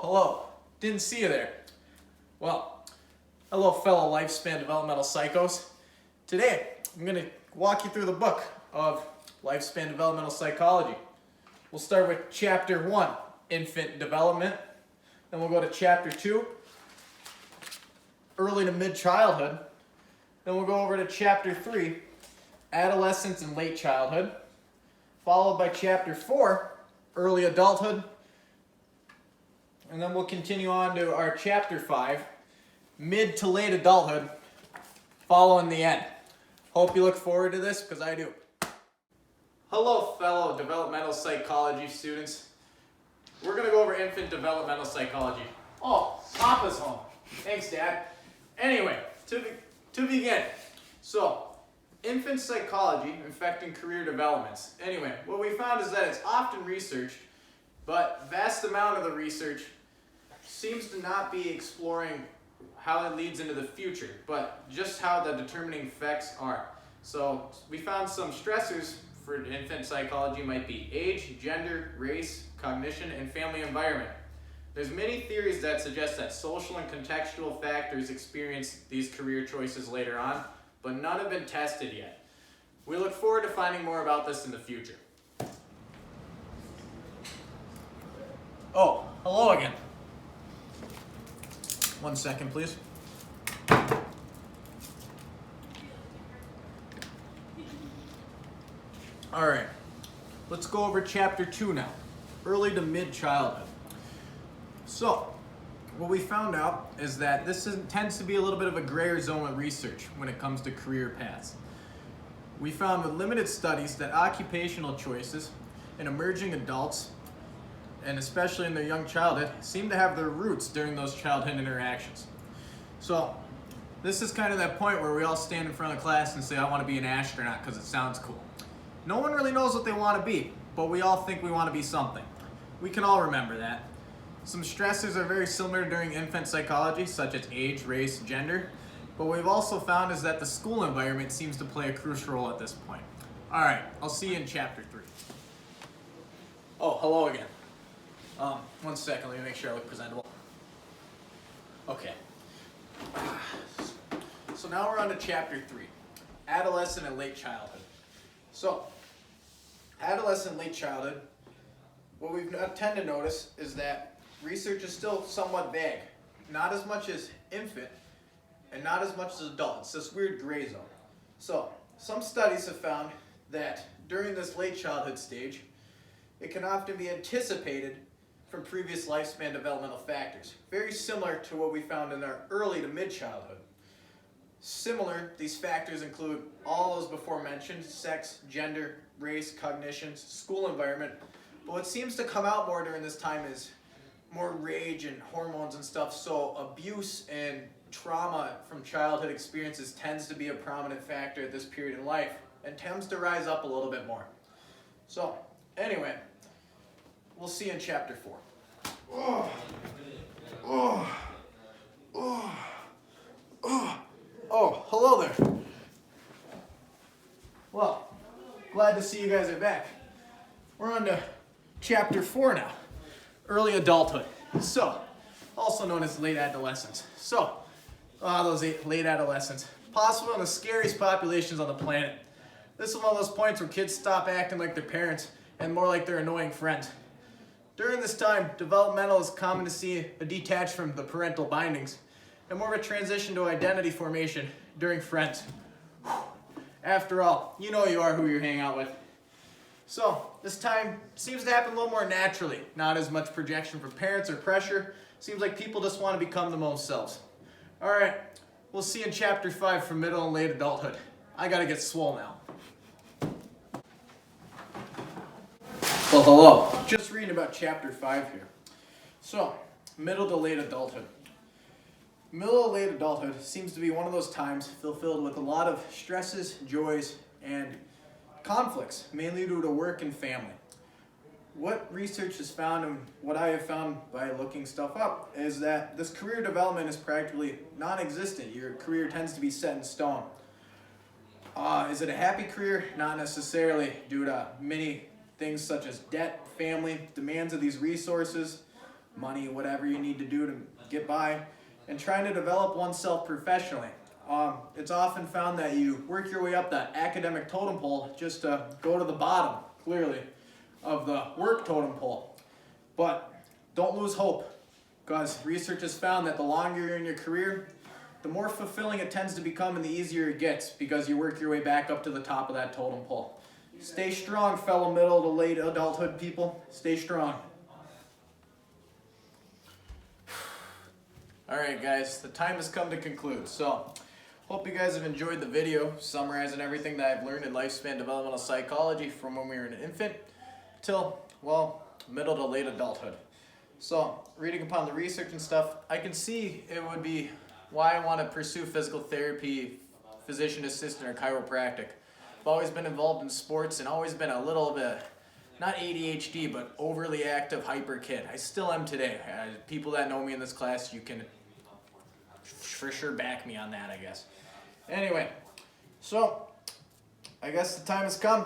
hello. Didn't see you there. Well, hello fellow lifespan developmental psychos. Today, I'm going to walk you through the book of lifespan developmental psychology. We'll start with chapter 1, infant development. Then we'll go to chapter 2, early to mid childhood. Then we'll go over to chapter 3, adolescence and late childhood. Followed by chapter 4, early adulthood. And then we'll continue on to our chapter 5, mid to late adulthood, following the end. Hope you look forward to this, because I do. Hello fellow developmental psychology students. We're going to go over infant developmental psychology. Oh, Papa's home. Thanks, Dad. Anyway, to begin. So, infant psychology affecting career developments. Anyway, what we found is that it's often researched, but vast amount of the research seems to not be exploring how it leads into the future, but just how the determining effects are. So we found some stressors for infant psychology might be age, gender, race, cognition, and family environment. There's many theories that suggest that social and contextual factors experience these career choices later on, but none have been tested yet. We look forward to finding more about this in the future. Oh, hello again. 1 second, please. All right, let's go over chapter 2 now, early to mid childhood. So, what we found out is that this tends to be a little bit of a grayer zone with research when it comes to career paths. We found with limited studies that occupational choices in emerging adults, and especially in their young childhood, seem to have their roots during those childhood interactions. So, this is kind of that point where we all stand in front of the class and say, I want to be an astronaut because it sounds cool. No one really knows what they want to be, but we all think we want to be something. We can all remember that. Some stressors are very similar during infant psychology, such as age, race, gender. But what we've also found is that the school environment seems to play a crucial role at this point. All right, I'll see you in chapter 3. Oh, hello again. 1 second, let me make sure I look presentable. Okay. So now we're on to chapter 3, adolescent and late childhood. So, adolescent and late childhood, what we tend to notice is that research is still somewhat vague. Not as much as infant, and not as much as adult. It's this weird gray zone. So, some studies have found that during this late childhood stage, it can often be anticipated from previous lifespan developmental factors. Very similar to what we found in our early to mid-childhood. Similar, these factors include all those before mentioned: sex, gender, race, cognition, school environment. But what seems to come out more during this time is more rage and hormones and stuff. So abuse and trauma from childhood experiences tends to be a prominent factor at this period in life and tends to rise up a little bit more. So anyway, we'll see in chapter 4. Oh, hello there. Well, glad to see you guys are back. We're on to chapter 4 now, early adulthood. So, also known as late adolescence. So, those late adolescents, possibly one of the scariest populations on the planet. This is one of those points where kids stop acting like their parents and more like their annoying friends. During this time, developmental is common to see a detach from the parental bindings and more of a transition to identity formation during friends. After all, you know you are who you hang out with. So, this time seems to happen a little more naturally, not as much projection from parents or pressure. Seems like people just want to become the most selves. Alright, we'll see in chapter 5 for middle and late adulthood. I gotta get swole now. Well, hello. Just reading about chapter 5 here. So, middle to late adulthood. Middle to late adulthood seems to be one of those times filled with a lot of stresses, joys, and conflicts, mainly due to work and family. What research has found, and what I have found by looking stuff up, is that this career development is practically non-existent. Your career tends to be set in stone. Is it a happy career? Not necessarily, due to many things such as debt, family, demands of these resources, money, whatever you need to do to get by, and trying to develop oneself professionally. It's often found that you work your way up the academic totem pole just to go to the bottom, clearly, of the work totem pole. But don't lose hope, because research has found that the longer you're in your career, the more fulfilling it tends to become and the easier it gets, because you work your way back up to the top of that totem pole. Stay strong, fellow middle to late adulthood people. Stay strong. Alright guys, the time has come to conclude. So, hope you guys have enjoyed the video summarizing everything that I've learned in lifespan developmental psychology from when we were an infant till, well, middle to late adulthood. So, reading upon the research and stuff, I can see it would be why I want to pursue physical therapy, physician assistant, or chiropractic. I've always been involved in sports and always been a little bit, not ADHD, but overly active hyper kid. I still am today. People that know me in this class, you can for sure back me on that, I guess. Anyway, so I guess the time has come.